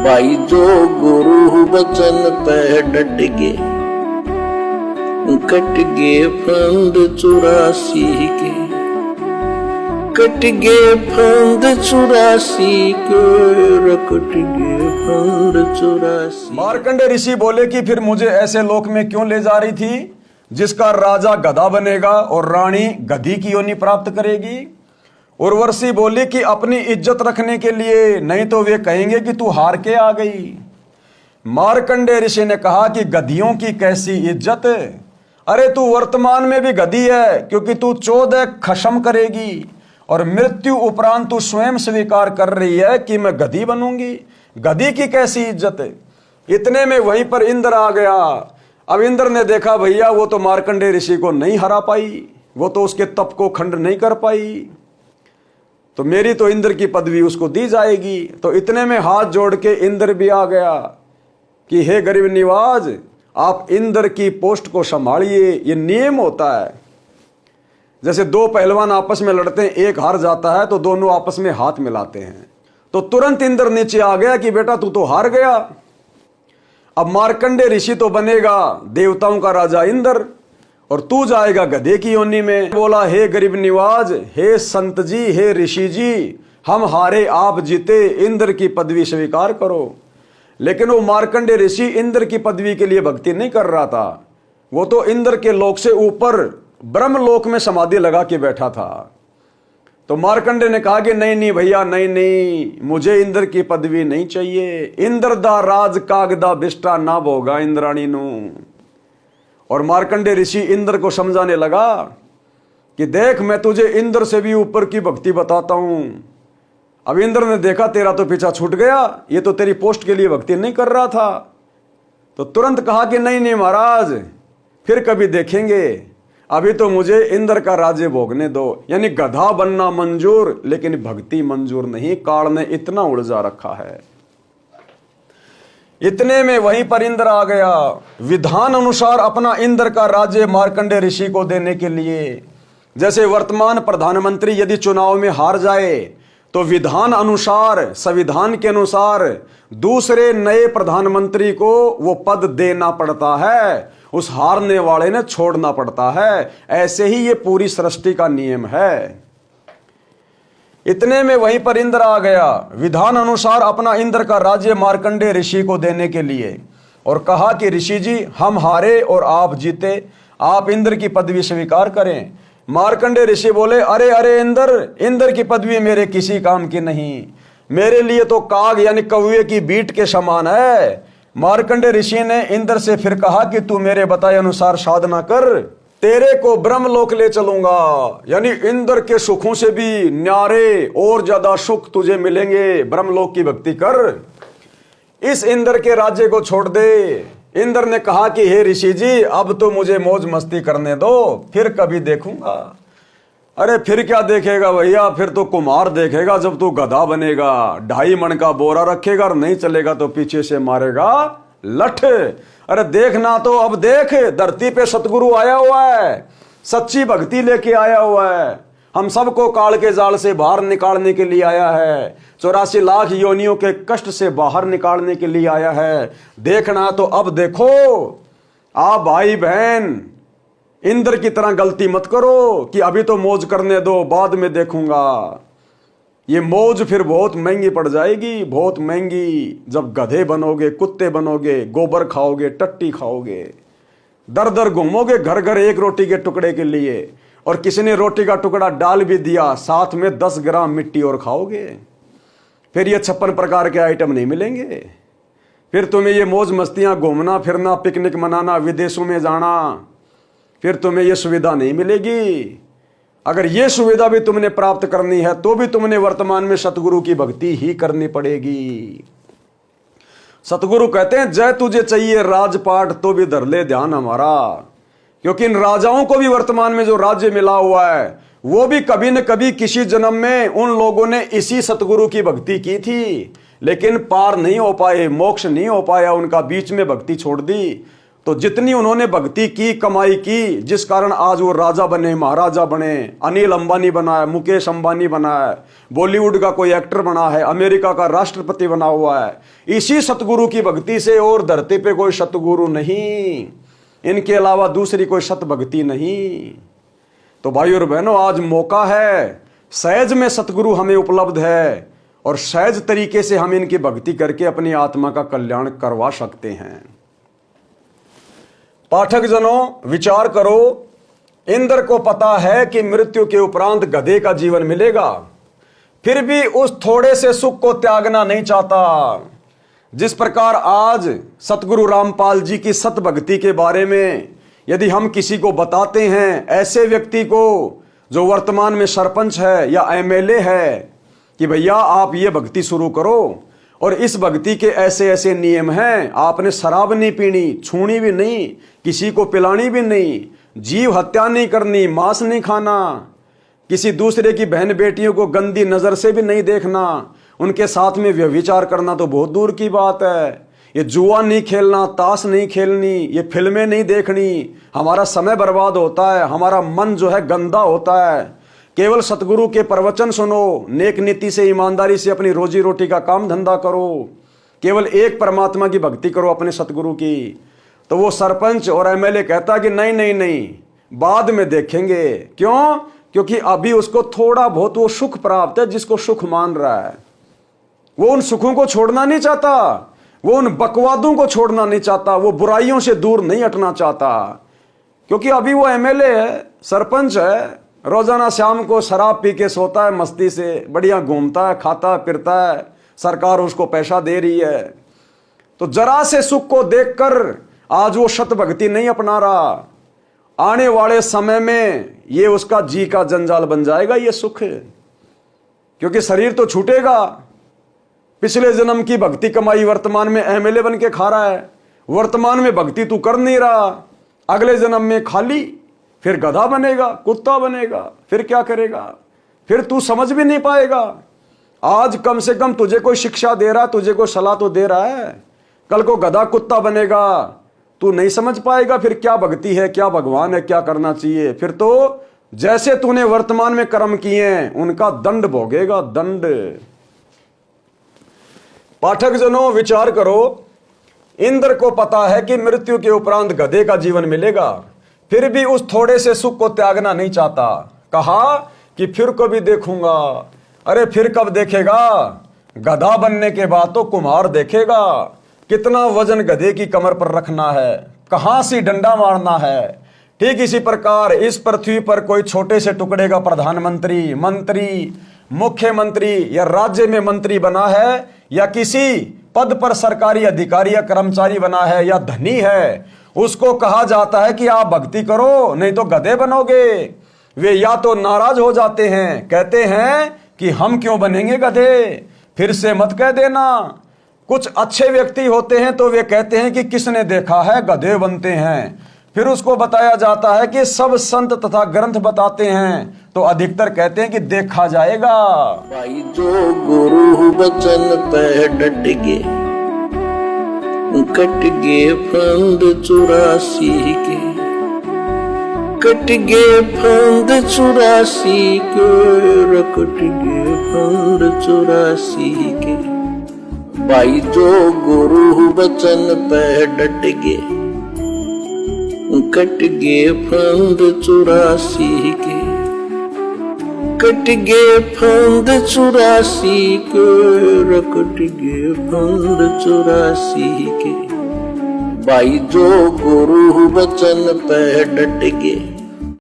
भाई जो गुरु बचन पे डट गए, कट गए फंद 84 के, कट गए फंद 84 के, कट गए फंद 84। मार्कंडे ऋषि बोले कि फिर मुझे ऐसे लोक में क्यों ले जा रही थी जिसका राजा गधा बनेगा और रानी गधी की योनि प्राप्त करेगी। उर्वशी बोली कि अपनी इज्जत रखने के लिए, नहीं तो वे कहेंगे कि तू हार के आ गई। मार्कंडे ऋषि ने कहा कि गधियों की कैसी इज्जत, अरे तू वर्तमान में भी गधी है, क्योंकि तू 14 खशम करेगी और मृत्यु उपरांत तू स्वयं स्वीकार कर रही है कि मैं गधी बनूंगी। गधी की कैसी इज्जत है। इतने में वहीं पर इंद्र आ गया। अब इंद्र ने देखा भैया वो तो मार्कंडे ऋषि को नहीं हरा पाई, वो तो उसके तप को खंड नहीं कर पाई, तो मेरी तो इंद्र की पदवी उसको दी जाएगी। तो इतने में हाथ जोड़ के इंद्र भी आ गया कि हे गरीब निवाज, आप इंद्र की पोस्ट को संभालिए। ये नियम होता है, जैसे दो पहलवान आपस में लड़ते हैं, एक हार जाता है तो दोनों आपस में हाथ मिलाते हैं। तो तुरंत इंद्र नीचे आ गया कि बेटा तू तो हार गया, अब मार्कंडे ऋषि तो बनेगा देवताओं का राजा इंद्र और तू जाएगा गधे की योनि में। बोला हे गरीब निवाज, हे संत जी, हे ऋषि जी, हम हारे आप जीते, इंद्र की पदवी स्वीकार करो। लेकिन वो मार्कंडे ऋषि इंद्र की पदवी के लिए भक्ति नहीं कर रहा था, वो तो इंद्र के लोक से ऊपर ब्रह्मलोक में समाधि लगा के बैठा था। तो मार्कंडे ने कहा कि नहीं नहीं भैया, नहीं नहीं, मुझे इंद्र की पदवी नहीं चाहिए। इंद्र दा राज कागदा बिष्टा ना भोगा इंद्राणी नू। और मार्कंडे ऋषि इंद्र को समझाने लगा कि देख मैं तुझे इंद्र से भी ऊपर की भक्ति बताता हूं। अब इंद्र ने देखा तेरा तो पीछा छूट गया, ये तो तेरी पोस्ट के लिए भक्ति नहीं कर रहा था। तो तुरंत कहा कि नहीं नहीं महाराज, फिर कभी देखेंगे, अभी तो मुझे इंद्र का राज्य भोगने दो। यानी गधा बनना मंजूर, लेकिन भक्ति मंजूर नहीं। काल ने इतना उलझा रखा है। इतने में वहीं पर इंद्र आ गया, विधान अनुसार अपना इंद्र का राज्य मार्कंडे ऋषि को देने के लिए। जैसे वर्तमान प्रधानमंत्री यदि चुनाव में हार जाए तो विधान अनुसार, संविधान के अनुसार दूसरे नए प्रधानमंत्री को वो पद देना पड़ता है, उस हारने वाले ने छोड़ना पड़ता है। ऐसे ही ये पूरी सृष्टि का नियम है। इतने में वहीं पर इंद्र आ गया, विधान अनुसार अपना इंद्र का राज्य मार्कंडे ऋषि को देने के लिए, और कहा कि ऋषि जी हम हारे और आप जीते, आप इंद्र की पदवी स्वीकार करें। मार्कंडे ऋषि बोले अरे अरे इंद्र की पदवी मेरे किसी काम की नहीं, मेरे लिए तो काग यानी कौवे की बीट के समान है। मार्कंडे ऋषि ने इंद्र से फिर कहा कि तू मेरे बताए अनुसार साधना कर, तेरे को ब्रह्मलोक ले चलूंगा। यानी इंद्र के सुखों से भी न्यारे और ज्यादा सुख तुझे मिलेंगे, ब्रह्मलोक की भक्ति कर, इस इंद्र के राज्य को छोड़ दे। इंद्र ने कहा कि हे ऋषि जी अब तो मुझे मौज मस्ती करने दो, फिर कभी देखूंगा। अरे फिर क्या देखेगा भैया, फिर तो कुम्हार देखेगा जब तू गधा बनेगा, 2.5 मन का बोरा रखेगा और नहीं चलेगा तो पीछे से मारेगा लठ। अरे देखना तो अब देख, धरती पे सतगुरु आया हुआ है, सच्ची भक्ति लेके आया हुआ है, हम सबको काल के जाल से बाहर निकालने के लिए आया है, 84 लाख योनियों के कष्ट से बाहर निकालने के लिए आया है। देखना तो अब देखो। आप भाई बहन इंद्र की तरह गलती मत करो कि अभी तो मौज करने दो, बाद में देखूंगा। ये मौज फिर बहुत महंगी पड़ जाएगी, बहुत महंगी। जब गधे बनोगे, कुत्ते बनोगे, गोबर खाओगे, टट्टी खाओगे, दर दर घूमोगे घर घर एक रोटी के टुकड़े के लिए, और किसी ने रोटी का टुकड़ा डाल भी दिया, साथ में 10 ग्राम मिट्टी और खाओगे, फिर ये 56 प्रकार के आइटम नहीं मिलेंगे। फिर तुम्हें ये मौज मस्तियां, घूमना फिरना, पिकनिक मनाना, विदेशों में जाना, फिर तुम्हें ये सुविधा नहीं मिलेगी। अगर ये सुविधा भी तुमने प्राप्त करनी है तो भी तुमने वर्तमान में सतगुरु की भक्ति ही करनी पड़ेगी। सतगुरु कहते हैं जय तुझे चाहिए राजपाट तो भी धर ले ध्यान हमारा, क्योंकि इन राजाओं को भी वर्तमान में जो राज्य मिला हुआ है वो भी कभी न कभी किसी जन्म में उन लोगों ने इसी सतगुरु की भक्ति की थी, लेकिन पार नहीं हो पाए, मोक्ष नहीं हो पाया उनका, बीच में भक्ति छोड़ दी। तो जितनी उन्होंने भक्ति की, कमाई की, जिस कारण आज वो राजा बने, महाराजा बने, अनिल अंबानी बना है, मुकेश अंबानी बना है, बॉलीवुड का कोई एक्टर बना है, अमेरिका का राष्ट्रपति बना हुआ है, इसी सतगुरु की भक्ति से। और धरती पे कोई सतगुरु नहीं, इनके अलावा दूसरी कोई सत भक्ति नहीं। तो भाई और बहनों, आज मौका है, सहज में सतगुरु हमें उपलब्ध है और सहज तरीके से हम इनकी भक्ति करके अपनी आत्मा का कल्याण करवा सकते हैं। पाठक जनों, विचार करो, इंद्र को पता है कि मृत्यु के उपरांत गधे का जीवन मिलेगा, फिर भी उस थोड़े से सुख को त्यागना नहीं चाहता। जिस प्रकार आज सतगुरु रामपाल जी की सत भक्ति के बारे में यदि हम किसी को बताते हैं, ऐसे व्यक्ति को जो वर्तमान में सरपंच है या एमएलए है, कि भैया आप ये भक्ति शुरू करो और इस भक्ति के ऐसे ऐसे नियम हैं, आपने शराब नहीं पीनी, छूनी भी नहीं, किसी को पिलानी भी नहीं, जीव हत्या नहीं करनी, मांस नहीं खाना, किसी दूसरे की बहन बेटियों को गंदी नजर से भी नहीं देखना, उनके साथ में व्यभिचार करना तो बहुत दूर की बात है। ये जुआ नहीं खेलना, ताश नहीं खेलनी, ये फिल्में नहीं देखनी, हमारा समय बर्बाद होता है, हमारा मन जो है गंदा होता है। केवल सतगुरु के प्रवचन सुनो, नेक नीति से, ईमानदारी से अपनी रोजी रोटी का काम धंधा करो, केवल एक परमात्मा की भक्ति करो अपने सतगुरु की। तो वो सरपंच और एमएलए कहता कि नहीं नहीं नहीं, बाद में देखेंगे। क्यों? क्योंकि अभी उसको थोड़ा बहुत वो सुख प्राप्त है, जिसको सुख मान रहा है। वो उन सुखों को छोड़ना नहीं चाहता, वो उन बकवादों को छोड़ना नहीं चाहता, वो बुराइयों से दूर नहीं हटना चाहता। क्योंकि अभी वो एमएलए है, सरपंच है, रोजाना शाम को शराब पी के सोता है, मस्ती से बढ़िया घूमता है, खाता है, फिरता है, सरकार उसको पैसा दे रही है। तो जरा से सुख को देखकर आज वो सत भक्ति नहीं अपना रहा। आने वाले समय में ये उसका जी का जंजाल बन जाएगा ये सुख, क्योंकि शरीर तो छूटेगा। पिछले जन्म की भक्ति कमाई वर्तमान में एमएलए बन के खा रहा है, वर्तमान में भक्ति तू कर नहीं रहा, अगले जन्म में खाली, फिर गधा बनेगा, कुत्ता बनेगा, फिर क्या करेगा, फिर तू समझ भी नहीं पाएगा। आज कम से कम तुझे कोई शिक्षा दे रहा है, तुझे कोई सलाह तो दे रहा है, कल को गधा कुत्ता बनेगा, तू नहीं समझ पाएगा फिर क्या भक्ति है, क्या भगवान है, क्या करना चाहिए। फिर तो जैसे तूने वर्तमान में कर्म किए हैं उनका दंड भोगेगा, दंड। पाठक जनों, विचार करो, इंद्र को पता है कि मृत्यु के उपरांत गधे का जीवन मिलेगा, फिर भी उस थोड़े से सुख को त्यागना नहीं चाहता। कहा कि फिर कभी देखूंगा। अरे फिर कब देखेगा? गधा बनने के बाद तो कुम्हार देखेगा कितना वजन गधे की कमर पर रखना है, कहां से डंडा मारना है। ठीक इसी प्रकार इस पृथ्वी पर कोई छोटे से टुकड़े का प्रधानमंत्री, मंत्री, मुख्यमंत्री या राज्य में मंत्री बना है, या किसी पद पर सरकारी अधिकारी या कर्मचारी बना है, या धनी है, उसको कहा जाता है कि आप भक्ति करो नहीं तो गधे बनोगे। वे या तो नाराज हो जाते हैं, कहते हैं कि हम क्यों बनेंगे गधे, फिर से मत कह देना। कुछ अच्छे व्यक्ति होते हैं तो वे कहते हैं कि किसने देखा है गधे बनते हैं। फिर उसको बताया जाता है कि सब संत तथा ग्रंथ बताते हैं, तो अधिकतर कहते हैं कि देखा जाएगा। भाई जो गुरु बचन पे डट गे, कट गे फंद 84 के, कट गे फंद 84 के, कट गे फंद 84 के। भाई जो गुरु बचन पे डट गे, कट गे फंद 84 के, कट गे फंद 84 के, कट गे फंद 84 के। भाई जो गुरु बचन पे डट गे,